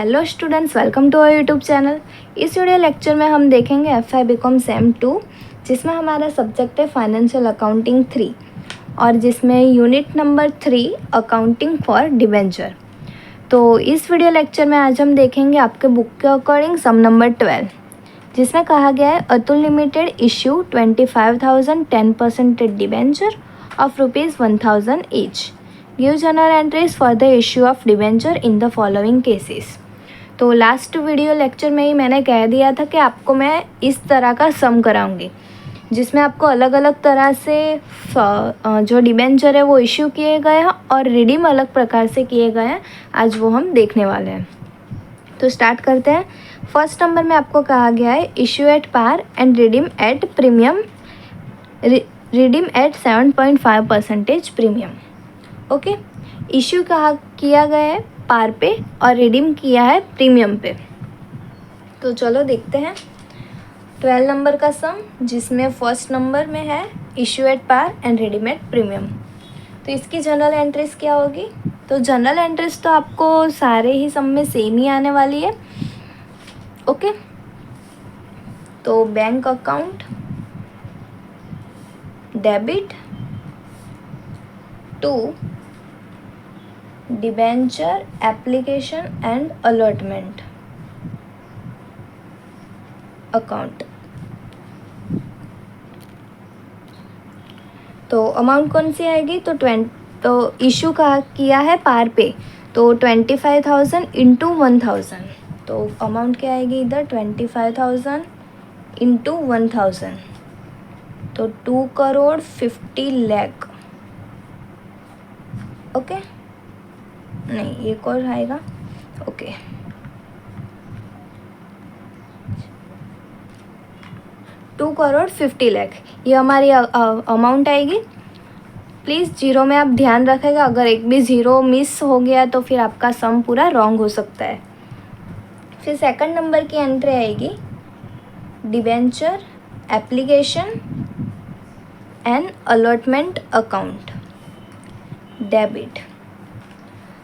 Hello students, welcome to our YouTube channel. इस video lecture में हम देखेंगे एफआई बीकॉम सेम 2, जिसमें हमारा सब्जेक्ट है फाइनेंशियल अकाउंटिंग 3 और जिसमें unit number 3 accounting for debenture. तो इस वीडियो लेक्चर में आज हम देखेंगे आपके बुक के अकॉर्डिंग सम नंबर 12, जिसमें कहा गया है Atul limited issue 25,000 10% debenture of ₹1,000 each. Give general entries for the issue of debenture in the following cases. तो लास्ट वीडियो लेक्चर में ही मैंने कह दिया था कि आपको मैं इस तरह का सम कराऊंगी, जिसमें आपको अलग अलग तरह से जो डिबेंचर है वो इशू किए गए हैं और रिडीम अलग प्रकार से किए गए हैं। आज वो हम देखने वाले हैं। तो स्टार्ट करते हैं। फर्स्ट नंबर में आपको कहा गया है issue at par and redeem at premium, redeem at 7.5% premium. Okay, issue किया गया है पार पे और रिडीम किया है प्रीमियम पे। तो चलो देखते हैं 12 नंबर का सम, जिसमें फर्स्ट नंबर में है issue at par and redeem at premium. तो इसकी जनरल एंट्रीज क्या होगी? तो जनरल एंट्रीज तो आपको सारे ही सम में सेम ही आने वाली है। ओके, तो bank account debit to debenture application and allotment account. तो अमाउंट कौन सी आएगी? तो इशू किया है पार पे, तो 25,000 इंटू 1,000। तो अमाउंट क्या आएगी इधर? 25,000 इंटू 1,000, तो 2,50,00,000। ओके, नहीं एक और आएगा। ओके, 2,50,00,000 ये हमारी अमाउंट आएगी। प्लीज़ जीरो में आप ध्यान रखेगा, अगर एक भी ज़ीरो मिस हो गया तो फिर आपका सम पूरा रॉन्ग हो सकता है। फिर सेकंड नंबर की एंट्री आएगी debenture application and allotment account debit.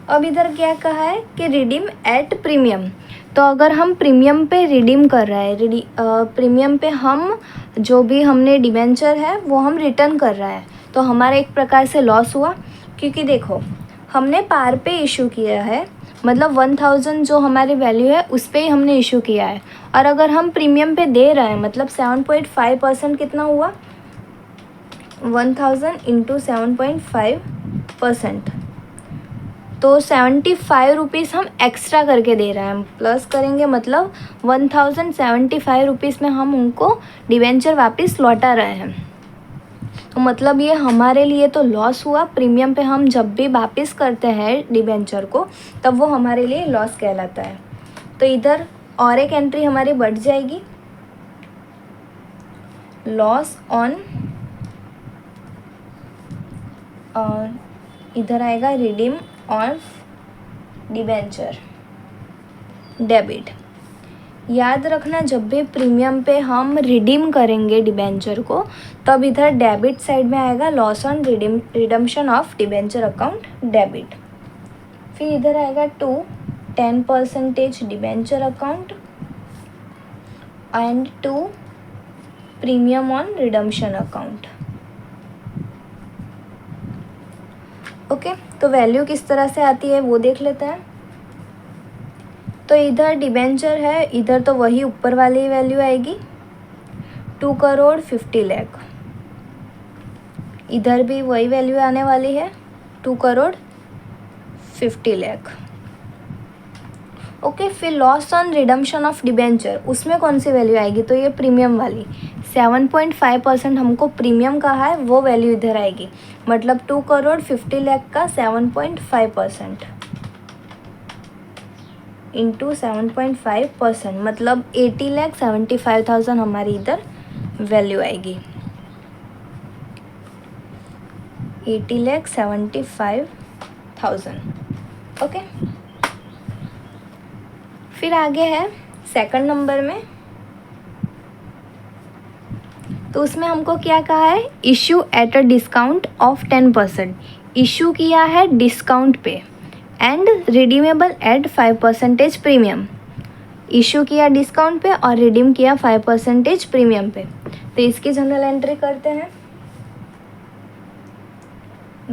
अब इधर क्या कहा है कि रिडीम एट प्रीमियम। तो अगर हम प्रीमियम पे रिडीम कर रहे हैं, प्रीमियम पे हम जो भी हमने डिबेंचर है वो हम रिटर्न कर रहे हैं, तो हमारा एक प्रकार से लॉस हुआ। क्योंकि देखो, हमने पार पे इशू किया है, मतलब 1,000 जो हमारी वैल्यू है उस पर ही हमने इशू किया है। और अगर हम प्रीमियम पे दे रहे हैं, मतलब 7.5% कितना हुआ? 1,000 इंटू 7.5%, तो 75 रुपीज़ हम एक्स्ट्रा करके दे रहे हैं। प्लस करेंगे मतलब 1,075 रुपीज़ में हम उनको डिबेंचर वापस लौटा रहे हैं। तो मतलब ये हमारे लिए तो लॉस हुआ। प्रीमियम पे हम जब भी वापस करते हैं डिबेंचर को, तब वो हमारे लिए लॉस कहलाता है। तो इधर और एक एंट्री हमारी बढ़ जाएगी, लॉस ऑन, और इधर आएगा रिडीम ऑफ डिबेंचर डेबिट। याद रखना, जब भी प्रीमियम पे हम रिडीम करेंगे डिबेंचर को, तब इधर डेबिट साइड में आएगा loss on redemption of debenture account debit. फिर इधर आएगा to 10% debenture account and to premium on redemption account. Okay, तो वैल्यू किस तरह से आती है वो देख लेते हैं। तो इधर डिबेंचर है, इधर तो वही ऊपर वाली वैल्यू आएगी 2,50,00,000। इधर भी वही वैल्यू आने वाली है 2,50,00,000। ओके, फिर loss on redemption of debenture, उसमें कौन सी वैल्यू आएगी? तो ये प्रीमियम वाली 7.5% हमको प्रीमियम कहा है, वो वैल्यू इधर आएगी। मतलब 2,50,00,000 का 7.5% इंटू 7.5%, मतलब 80,75,000 हमारी इधर वैल्यू आएगी। 80,75,000। ओके, फिर आगे है सेकंड नंबर में। तो उसमें हमको क्या कहा है? Issue at a discount of 10%। Issue किया है डिस्काउंट पे, and redeemable eight 5% premium. Issue किया डिस्काउंट पे और रिडीम किया 5% प्रीमियम पे। तो इसकी जनरल एंट्री करते हैं।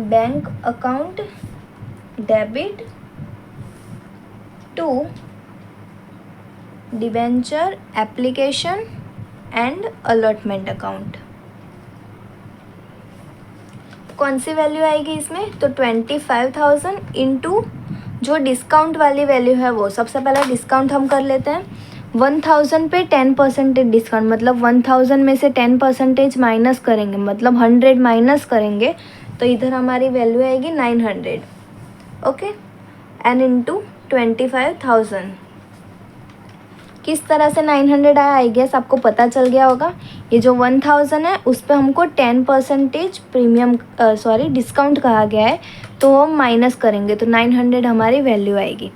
Bank account debit to debenture application and allotment account. कौन सी वैल्यू आएगी इसमें? तो 25,000 इंटू जो डिस्काउंट वाली वैल्यू है वो, सबसे पहले डिस्काउंट हम कर लेते हैं। 1000 पे 10% डिस्काउंट, मतलब 1000 में से 10% माइनस करेंगे, मतलब 100 माइनस करेंगे, तो इधर हमारी वैल्यू आएगी 900। Okay, and into 25,000। किस तरह से 900 आया, आई गेस आपको पता चल गया होगा। ये जो 1000 है उस पर हमको 10% प्रीमियम डिस्काउंट कहा गया है, तो हम माइनस करेंगे तो 900 हमारी वैल्यू आएगी।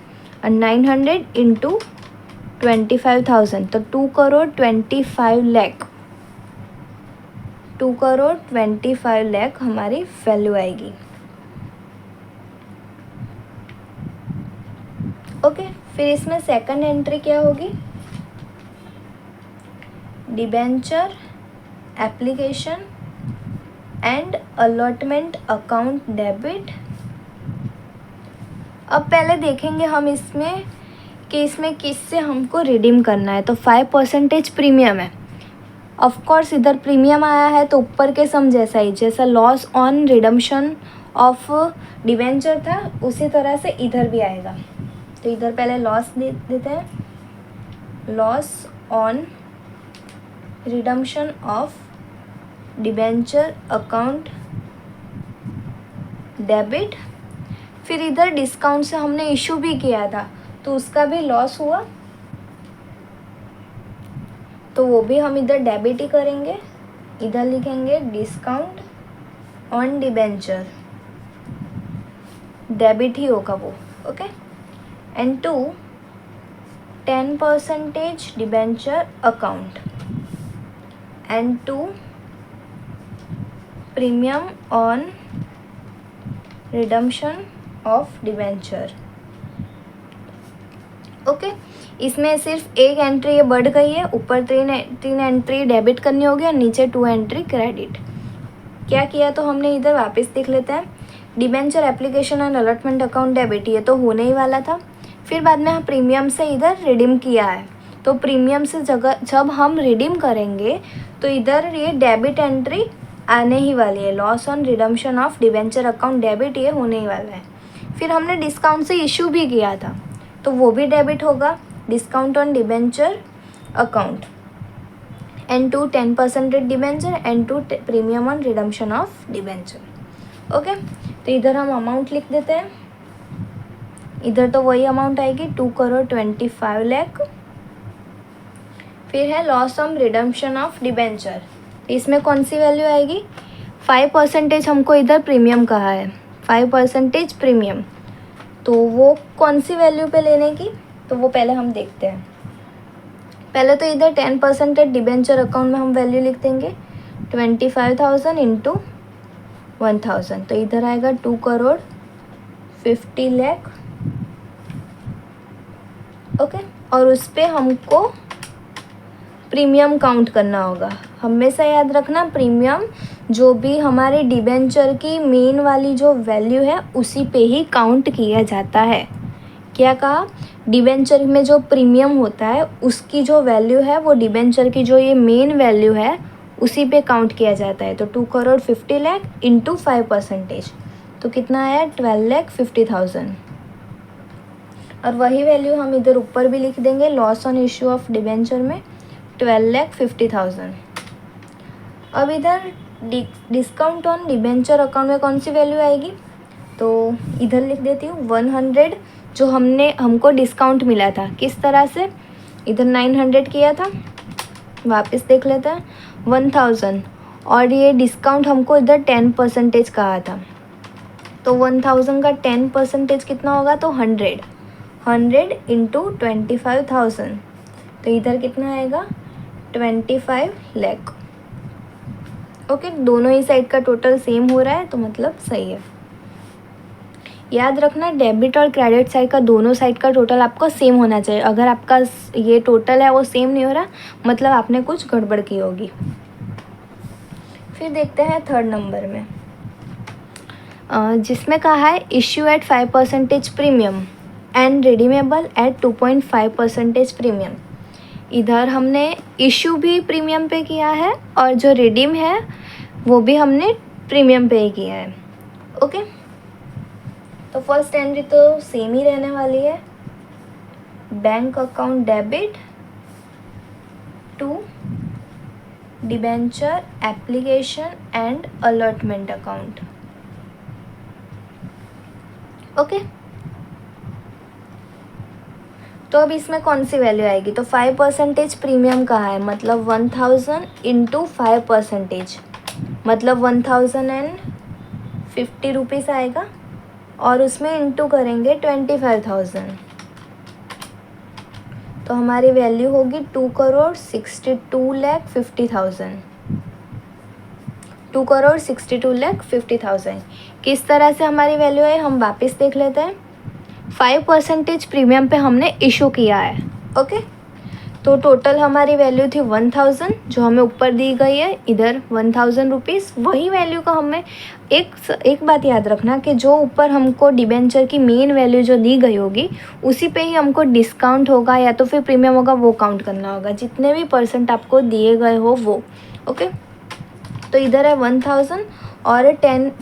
और 900 इंटू 25,000 तो 2,25,00,000, 2,25,00,000 हमारी वैल्यू आएगी। ओके, फिर इसमें सेकंड एंट्री क्या होगी? Debenture application and allotment account debit. अब पहले देखेंगे हम इसमें कि इसमें किससे हमको रिडीम करना है। तो 5% प्रीमियम है, ऑफ कोर्स इधर प्रीमियम आया है तो ऊपर के सम जैसा ही, जैसा loss on redemption of debenture था उसी तरह से इधर भी आएगा। तो इधर पहले लॉस दे देते हैं, loss on redemption of debenture account debit. फिर इधर डिस्काउंट से हमने इशू भी किया था तो उसका भी लॉस हुआ, तो वो भी हम इधर डेबिट ही करेंगे। इधर लिखेंगे डिस्काउंट ऑन डिबेंचर, डेबिट ही होगा वो। Okay, and to 10% debenture account and to premium on redemption of debenture. Okay, इसमें सिर्फ एक एंट्री ये बढ़ गई है, ऊपर तीन एंट्री डेबिट करनी होगी और नीचे 2 एंट्री क्रेडिट। क्या किया तो हमने इधर वापस देख लेते हैं। Debenture application and allotment account debit, ये तो होने ही वाला था। फिर बाद में प्रीमियम से इधर रिडीम किया है, तो प्रीमियम से जब हम रिडीम करेंगे तो इधर ये डेबिट एंट्री आने ही वाली है। Loss on redemption of debenture account debit ये होने ही वाला है। फिर हमने डिस्काउंट से इशू भी किया था तो वो भी डेबिट होगा, discount on debenture account and to 10% debenture and to premium on redemption of debenture. Okay, तो इधर हम अमाउंट लिख देते हैं। इधर तो वही अमाउंट आएगी 2,25,00,000। फिर है loss on redemption of debenture, इसमें कौन सी वैल्यू आएगी? 5% हमको इधर प्रीमियम कहा है, 5% प्रीमियम, तो वो कौन सी वैल्यू पे लेने की, तो वो पहले हम देखते हैं। पहले तो इधर 10% डिबेंचर अकाउंट में हम वैल्यू लिख देंगे 25,000 इंटू 1,000, तो इधर आएगा 2,50,00,000। ओके, और उस पर हमको प्रीमियम काउंट करना होगा। हमेशा याद रखना, प्रीमियम जो भी हमारे डिबेंचर की मेन वाली जो वैल्यू है उसी पे ही काउंट किया जाता है। क्या कहा? डिबेंचर में जो प्रीमियम होता है उसकी जो वैल्यू है वो डिबेंचर की जो ये मेन वैल्यू है उसी पे काउंट किया जाता है। तो 2,50,00,000 इंटू 5%, तो कितना आया? 12,50,000। और वही वैल्यू हम इधर ऊपर भी लिख देंगे, loss on issue of debenture में 12,50,000। अब इधर डिस्काउंट ऑन डिबेंचर अकाउंट में कौन सी वैल्यू आएगी, तो इधर लिख देती हूँ 100, जो हमको डिस्काउंट मिला था। किस तरह से? इधर 900 किया था, वापस देख लेते हैं 1,000, और ये डिस्काउंट हमको इधर 10% कहा था, तो 1,000 का 10% कितना होगा, तो 100 इंटू 25,000, तो इधर कितना आएगा 25,00,000। ओके, दोनों ही साइड का टोटल सेम हो रहा है तो मतलब सही है। याद रखना डेबिट और क्रेडिट साइड का दोनों साइड का टोटल आपको सेम होना चाहिए। अगर आपका ये टोटल है वो सेम नहीं हो रहा, मतलब आपने कुछ गड़बड़ की होगी। फिर देखते हैं थर्ड नंबर में, जिसमें कहा है issue at 5% premium and redeemable eight 2.5% premium. इधर हमने इशू भी प्रीमियम पे किया है और जो रिडीम है वो भी हमने प्रीमियम पे ही किया है। ओके, तो फर्स्ट एंट्री तो सेम ही रहने वाली है, bank account debit to debenture application and allotment account. Okay, तो अब इसमें कौन सी वैल्यू आएगी, तो 5% प्रीमियम कहा है, मतलब 1000 इंटू 5%, मतलब 1050 रुपीज़ आएगा और उसमें इंटू करेंगे 25,000, तो हमारी वैल्यू होगी 2,62,50,000। 2,62,50,000 किस तरह से हमारी वैल्यू है हम वापस देख लेते हैं। 5% प्रीमियम पे हमने इशू किया है। ओके, तो टोटल हमारी वैल्यू थी 1000 जो हमें ऊपर दी गई है, इधर 1000 रुपीज़। वही वैल्यू का हमें एक बात याद रखना कि जो ऊपर हमको डिबेंचर की मेन वैल्यू जो दी गई होगी उसी पे ही हमको डिस्काउंट होगा या तो फिर प्रीमियम होगा, वो काउंट करना होगा, जितने भी परसेंट आपको दिए गए हो वो। ओके, तो इधर है 1000 और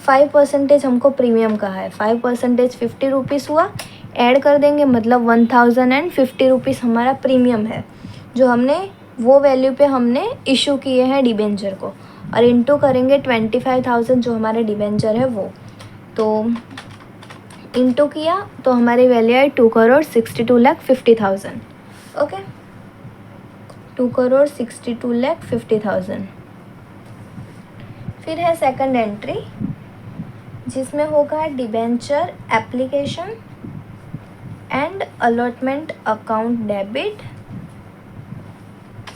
5% हमको प्रीमियम कहा है, 5% 50 रुपीज़ हुआ, ऐड कर देंगे मतलब 1050 रुपीज़ हमारा प्रीमियम है जो हमने वो वैल्यू पे हमने इशू किए हैं डिबेंचर को, और इंटू करेंगे 25,000 जो हमारे डिबेंचर है वो, तो इंटू किया तो हमारी वैल्यू है 2,62,50,000। ओके, 2,62,50,000। फिर है सेकंड एंट्री जिसमें होगा debenture application and allotment account debit.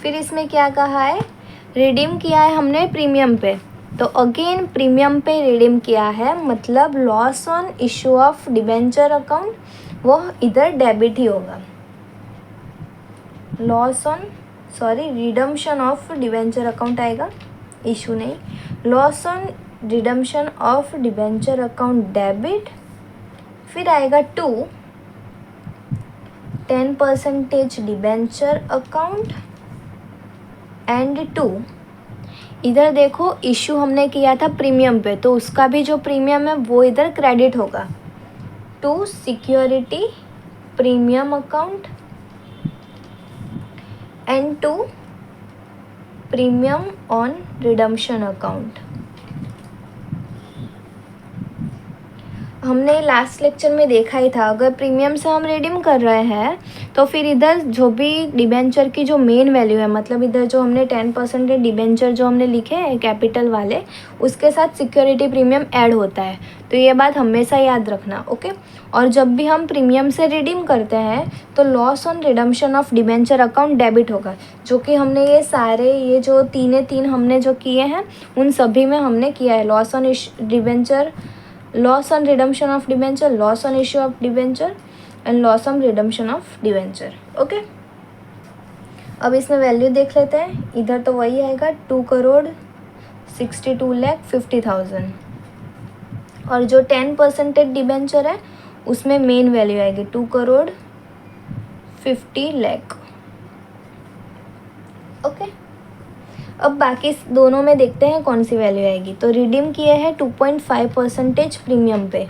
फिर इसमें क्या कहा है, रिडीम किया है हमने प्रीमियम पे, तो अगेन प्रीमियम पे रिडीम किया है, मतलब loss on issue of debenture account वो इधर डेबिट ही होगा। रिडम्पशन ऑफ डिबेंचर अकाउंट आएगा, इशू नहीं। Loss on redemption of debenture account debit, फिर आएगा 10% डिबेंचर अकाउंट एंड 2, इधर देखो इशू हमने किया था प्रीमियम पे तो उसका भी जो प्रीमियम है वो इधर क्रेडिट होगा, 2 security premium account and 2 premium on redemption account. हमने लास्ट लेक्चर में देखा ही था, अगर प्रीमियम से हम रिडीम कर रहे हैं तो फिर इधर जो भी डिबेंचर की जो मेन वैल्यू है, मतलब इधर जो हमने 10% डिबेंचर जो हमने लिखे हैं कैपिटल वाले, उसके साथ सिक्योरिटी प्रीमियम ऐड होता है, तो ये बात हमेशा याद रखना। ओके, और जब भी हम प्रीमियम से रिडीम करते हैं तो loss on redemption of debenture account debit होगा, जो कि हमने ये सारे ये जो तीन हमने जो किए हैं उन सभी में हमने किया है, loss on debenture, loss on redemption of debenture, loss on issue of debenture and loss on redemption of debenture. Okay, अब इसमें वैल्यू देख लेते हैं, इधर तो वही आएगा 2,62,50,000 और जो 10% डिबेंचर है उसमें मेन वैल्यू आएगी 2,50,00,000। ओके, अब बाकी दोनों में देखते हैं कौन सी वैल्यू आएगी, तो रिडीम किए हैं 2.5% प्रीमियम पे,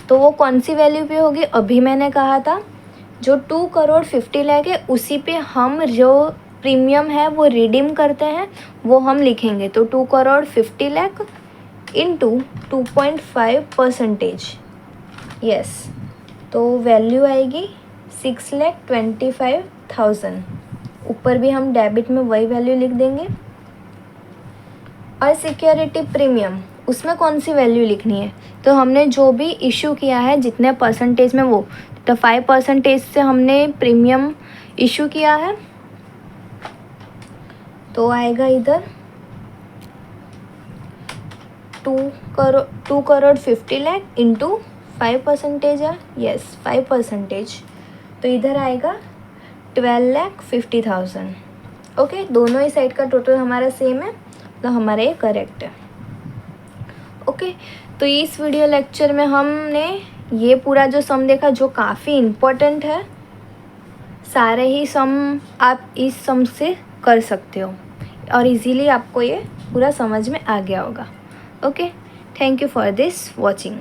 तो वो कौन सी वैल्यू पे होगी, अभी मैंने कहा था जो 2,50,00,000 है उसी पे हम जो प्रीमियम है वो रिडीम करते हैं वो हम लिखेंगे, तो 2,50,00,000 इंटू 2.5%, यस, तो वैल्यू आएगी 6,25,000। ऊपर भी हम डेबिट में वही वैल्यू लिख देंगे। और सिक्योरिटी प्रीमियम उसमें कौन सी वैल्यू लिखनी है, तो हमने जो भी इशू किया है जितने परसेंटेज में वो, तो 5% से हमने प्रीमियम इशू किया है, तो आएगा इधर 2,50,00,000 इंटू 5% है, यस 5%, तो इधर आएगा 12,50,000। ओके, दोनों ही साइड का टोटल हमारा सेम है, तो हमारा ये करेक्ट है। ओके, तो इस वीडियो लेक्चर में हमने ये पूरा जो सम देखा जो काफ़ी इम्पोर्टेंट है, सारे ही सम आप इस सम से कर सकते हो और इजीली आपको ये पूरा समझ में आ गया होगा। Okay, thank you for this watching.